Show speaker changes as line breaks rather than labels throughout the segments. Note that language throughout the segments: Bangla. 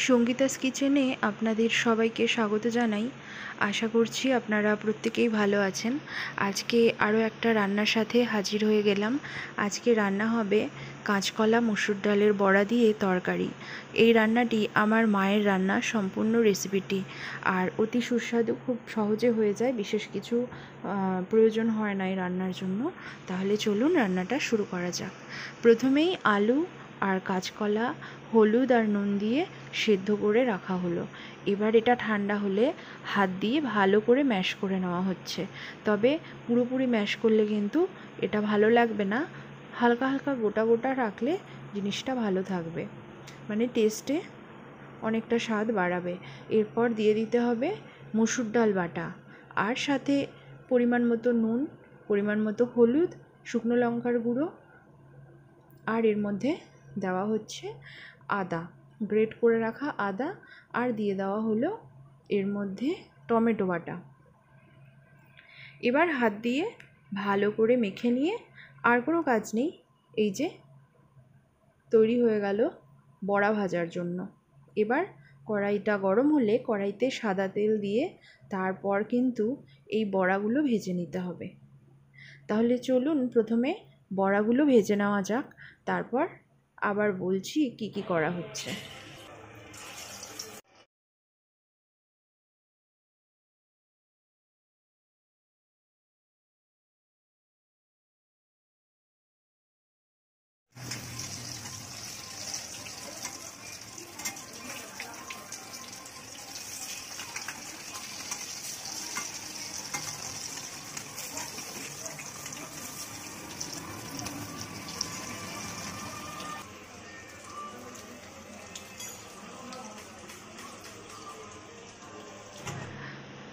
সঙ্গীতাস কিচেনে আপনাদের সবাইকে স্বাগত জানাই। আশা করছি আপনারা প্রত্যেকেই ভালো আছেন। আজকে আরও একটা রান্নার সাথে হাজির হয়ে গেলাম। আজকে রান্না হবে কাঁচকলা মসুর ডালের বড়া দিয়ে তরকারি। এই রান্নাটি আমার মায়ের রান্না, সম্পূর্ণ রেসিপিটি, আর অতি সুস্বাদু, খুব সহজে হয়ে যায়, বিশেষ কিছু প্রয়োজন হয় না এই রান্নার জন্য। তাহলে চলুন রান্নাটা শুরু করা যাক। প্রথমেই আলু আর কাঁচকলা হলুদ আর নুন দিয়ে সেদ্ধ করে রাখা হলো। এবার এটা ঠান্ডা হলে হাত দিয়ে ভালো করে ম্যাশ করে নেওয়া হচ্ছে। তবে পুরোপুরি ম্যাশ করলে কিন্তু এটা ভালো লাগবে না, হালকা হালকা গোটা গোটা রাখলে জিনিসটা ভালো থাকবে, মানে টেস্টে অনেকটা স্বাদ বাড়াবে। এরপর দিয়ে দিতে হবে মসুর ডাল বাটা, আর সাথে পরিমাণ মতো নুন, পরিমাণ মতো হলুদ, শুকনো লঙ্কার গুঁড়ো, আর এর মধ্যে দেওয়া হচ্ছে আদা, গ্রেট করে রাখা আদা, আর দিয়ে দেওয়া হলো এর মধ্যে টমেটো বাটা। এবার হাত দিয়ে ভালো করে মেখে নিয়ে আর কোনো কাজ নেই, এই যে তৈরি হয়ে গেল বড়া ভাজার জন্য। এবার কড়াইটা গরম হলে কড়াইতে সাদা তেল দিয়ে তারপর কিন্তু এই বড়াগুলো ভেজে নিতে হবে। তাহলে চলুন প্রথমে বড়াগুলো ভেজে নেওয়া যাক, তারপর আবার বলছি কি কি করা হচ্ছে।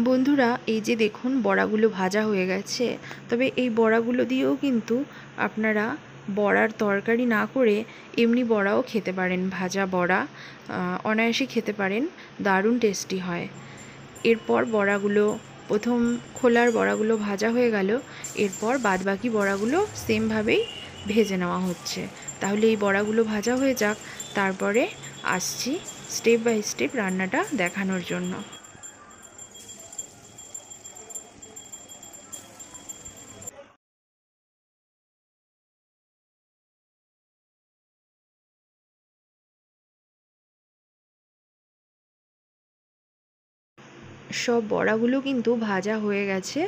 বন্ধুরা, এই যে দেখুন বড়াগুলো ভাজা হয়ে গেছে। তবে এই বড়াগুলো দিয়েও কিন্তু আপনারা বড়ার তরকারি না করে এমনি বড়াও খেতে পারেন। ভাজা বড়া অনায়াসে খেতে পারেন, দারুণ টেস্টি হয়। এরপর বড়াগুলো, প্রথম খোলার বড়াগুলো ভাজা হয়ে গেল, এরপর বাদবাকি বড়াগুলো সেমভাবেই ভেজে নেওয়া হচ্ছে। তাহলে এই বড়াগুলো ভাজা হয়ে যাক, তারপরে আসছি স্টেপ বাই স্টেপ রান্নাটা দেখানোর জন্য। সব বড়াগুলো কিন্তু ভাজা হয়ে গেছে।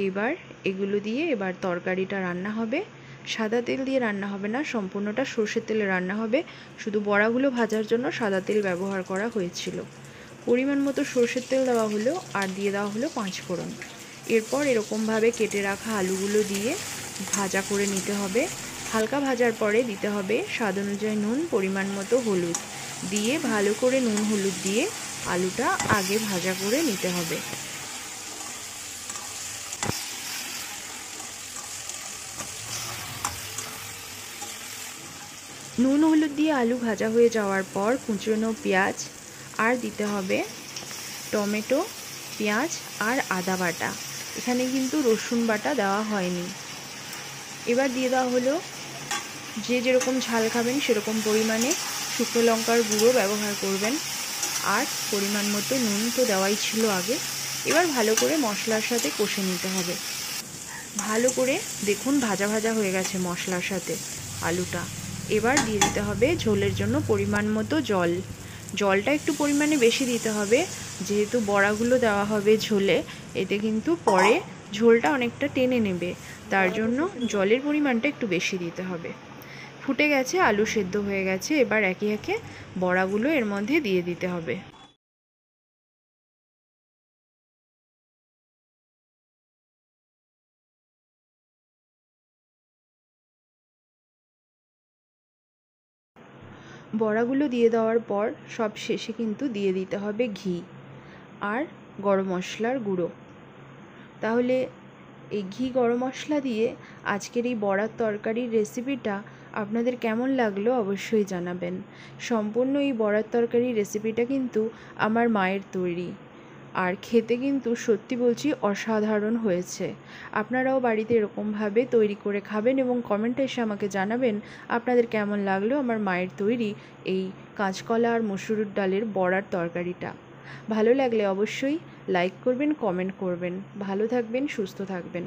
এবার এগুলো দিয়ে এবার তরকারিটা রান্না হবে। সাদা তেল দিয়ে রান্না হবে না, সম্পূর্ণটা সর্ষের তেলে রান্না হবে। শুধু বড়াগুলো ভাজার জন্য সাদা তেল ব্যবহার করা হয়েছিল। পরিমাণ মতো সর্ষের তেল দেওয়া হলো, আর দিয়ে দেওয়া হলো 5 ফোড়ন। এরপর এরকমভাবে কেটে রাখা আলুগুলো দিয়ে ভাজা করে নিতে হবে। হালকা ভাজার পরে দিতে হবে স্বাদ অনুযায়ী নুন, পরিমাণ মতো হলুদ দিয়ে ভালো করে নুন হলুদ দিয়ে আলুটা আগে ভাজা করে নিতে হবে। নুন হলুদ দিয়ে আলু ভাজা হয়ে যাওয়ার পর কুচনো পেঁয়াজ, আর দিতে হবে টমেটো, পেঁয়াজ আর আদা বাটা। এখানে কিন্তু রসুন বাটা দেওয়া হয়নি। এবার দিয়ে দেওয়া হলো যে যেরকম ঝাল খাবেন সেরকম পরিমাণে শুকনো লঙ্কার গুঁড়ো ব্যবহার করবেন, আর পরিমাণ মতো নুন তো দেওয়াই ছিল আগে। এবার ভালো করে মশলার সাথে কষে নিতে হবে। ভালো করে দেখুন ভাজা ভাজা হয়ে গেছে মশলার সাথে আলুটা। এবার দিয়ে দিতে হবে ঝোলের জন্য পরিমাণ মতো জল। জলটা একটু পরিমাণে বেশি দিতে হবে, যেহেতু বড়াগুলো দেওয়া হবে ঝোলে, এতে কিন্তু পরে ঝোলটা অনেকটা টেনে নেবে, তার জন্য জলের পরিমাণটা একটু বেশি দিতে হবে। ফুটে গেছে, আলু সেদ্ধ হয়ে গেছে। এবার একে একে বড়াগুলো এর মধ্যে দিয়ে দিতে হবে। বড়াগুলো দিয়ে দেওয়ার পর সব শেষে কিন্তু দিয়ে দিতে হবে ঘি আর গরম মশলার গুঁড়ো। তাহলে এই ঘি গরম মশলা দিয়ে আজকের এই বড়ার তরকারির রেসিপিটা আপনাদের কেমন লাগলো অবশ্যই জানাবেন। সম্পূর্ণ এই বড়ার তরকারির রেসিপিটা কিন্তু আমার মায়ের তৈরি। আর খেতে কিন্তু সত্যি বলছি অসাধারণ হয়েছে। আপনারাও বাড়িতে এরকমভাবে তৈরি করে খাবেন এবং কমেন্টে এসে আমাকে জানাবেন আপনাদের কেমন লাগলো আমার মায়ের তৈরি এই কাঁচকলা আর মসুর ডালের বড়ার তরকারিটা। ভালো লাগলে অবশ্যই লাইক করবেন, কমেন্ট করবেন। ভালো থাকবেন, সুস্থ থাকবেন।